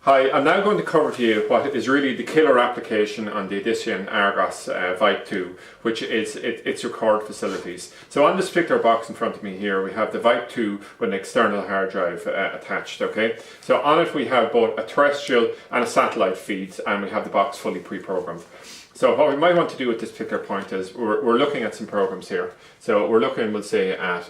Hi, I'm now going to cover to you what is really the killer application on the Edition Argos VIP2, which is its record facilities. So on this particular box in front of me here, we have the VIP2 with an external hard drive attached, okay? So on it we have both a terrestrial and a satellite feeds, and we have the box fully pre-programmed. So what we might want to do at this particular point is we're looking at some programs here. So we're looking, we'll say, at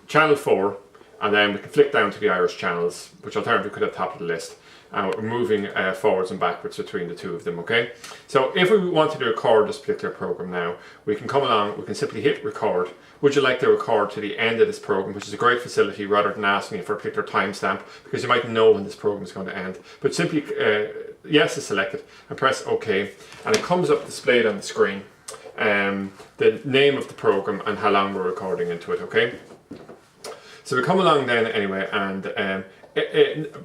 channel 4, and then we can flick down to the Irish channels, which alternatively could have top of the list. And we're moving forwards and backwards between the two of them, okay? So if we wanted to record this particular program now, we can come along, we can simply hit record. Would you like to record to the end of this program, which is a great facility rather than asking you for a particular timestamp, because you might know when this program is going to end. But simply, yes is selected, and press OK, and it comes up displayed on the screen, the name of the program and how long we're recording into it, okay? So we come along then anyway, and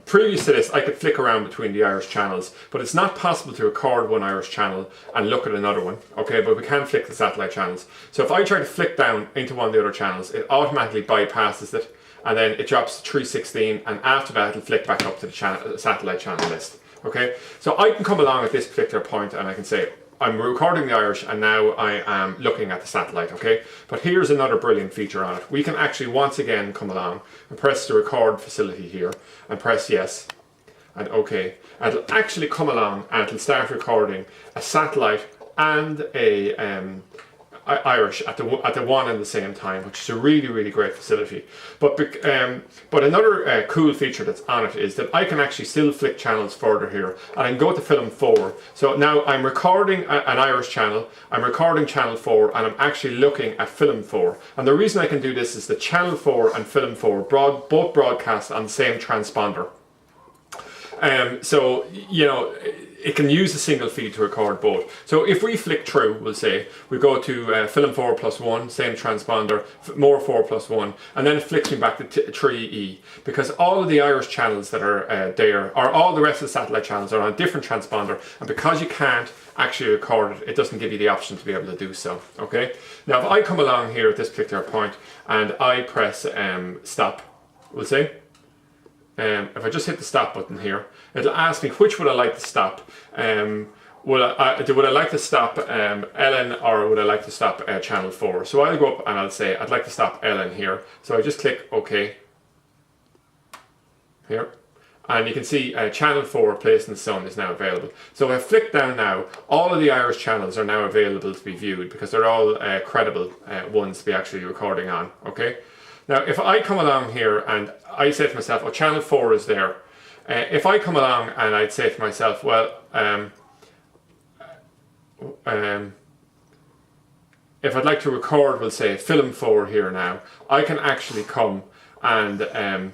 previous to this I could flick around between the Irish channels, but it's not possible to record one Irish channel and look at another one, okay? But we can flick the satellite channels. So if I try to flick down into one of the other channels, it automatically bypasses it, and then it drops to 316, and after that it'll flick back up to the satellite channel list, okay? So I can come along at this particular point and I can say, I'm recording the Irish and now I am looking at the satellite, okay? But here's another brilliant feature on it. We can actually once again come along and press the record facility here and press yes and okay. And it'll actually come along and it'll start recording a satellite and a Irish at the one and the same time, which is a really great facility. But another cool feature that's on it is that I can actually still flick channels further here, and I can go to film 4. So now I'm recording an Irish channel, I'm recording channel 4, and I'm actually looking at film 4. And the reason I can do this is that channel 4 and film 4 both broadcast on the same transponder. So, you know, it can use a single feed to record both. So if we flick through, we'll say, we go to film 4+1, same transponder, more 4+1, and then it flicks me back to 3E, because all of the Irish channels that are there, or all the rest of the satellite channels, are on a different transponder, and because you can't actually record it, it doesn't give you the option to be able to do so, okay? Now if I come along here at this particular point, and I press stop, we'll say, if I just hit the stop button here, it'll ask me which would I like to stop. Would I like to stop Ellen, or would I like to stop channel 4? So I'll go up and I'll say I'd like to stop Ellen here. So I just click OK here, and you can see channel 4 Place in the Sun is now available. So if I flick down now, all of the Irish channels are now available to be viewed, because they're all credible ones to be actually recording on, okay? Now if I come along here and I say to myself, oh, channel 4 is there. If I come along and I'd say to myself, well, if I'd like to record, we'll say film 4 here now, I can actually come and the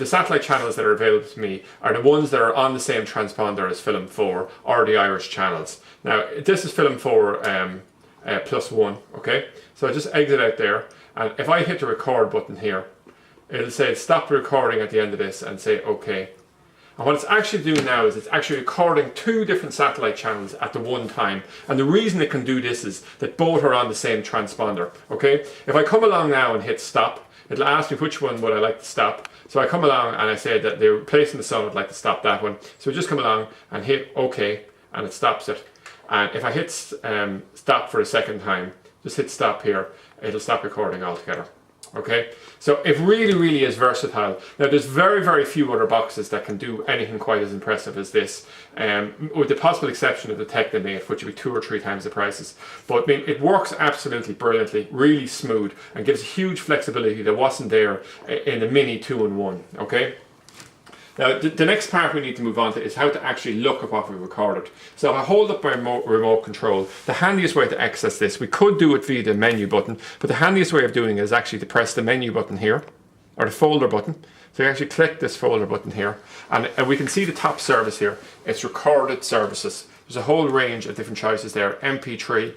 satellite channels that are available to me are the ones that are on the same transponder as film 4 or the Irish channels. Now this is film 4 +1, okay? So I just exit out there, and if I hit the record button here, it'll say stop recording at the end of this and say OK. And what it's actually doing now is it's actually recording 2 different satellite channels at the one time. And the reason it can do this is that both are on the same transponder, okay? If I come along now and hit stop, it'll ask me which one would I like to stop. So I come along and I say that they're Place in the Sun, I'd like to stop that one. So we just come along and hit OK, and it stops it. And if I hit stop for a second time, just hit stop here, it'll stop recording altogether. Okay, so it really is versatile. Now there's very few other boxes that can do anything quite as impressive as this, with the possible exception of the Technomate, which would be 2 or 3 times the prices. But I mean, it works absolutely brilliantly, really smooth, and gives huge flexibility that wasn't there in the Mini 2-in-1. Okay. Now, the next part we need to move on to is how to actually look at what we recorded. So if I hold up my remote control, the handiest way to access this, we could do it via the menu button, but the handiest way of doing it is actually to press the menu button here, or the folder button. So you actually click this folder button here, and we can see the top service here. It's recorded services. There's a whole range of different choices there: MP3,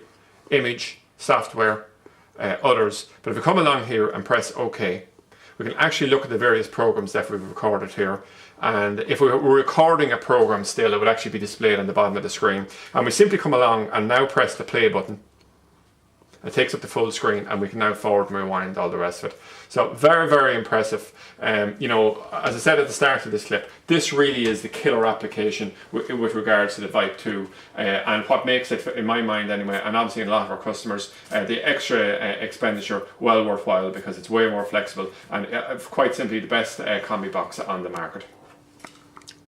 image, software, others. But if we come along here and press OK, we can actually look at the various programs that we've recorded here. And if we were recording a program still, it would actually be displayed on the bottom of the screen. And we simply come along and now press the play button. It takes up the full screen, and we can now forward and rewind all the rest of it. So very, very impressive. You know, as I said at the start of this clip, this really is the killer application with regards to the VIP2, and what makes it, in my mind anyway, and obviously in a lot of our customers, the extra expenditure well worthwhile, because it's way more flexible and quite simply the best combi box on the market.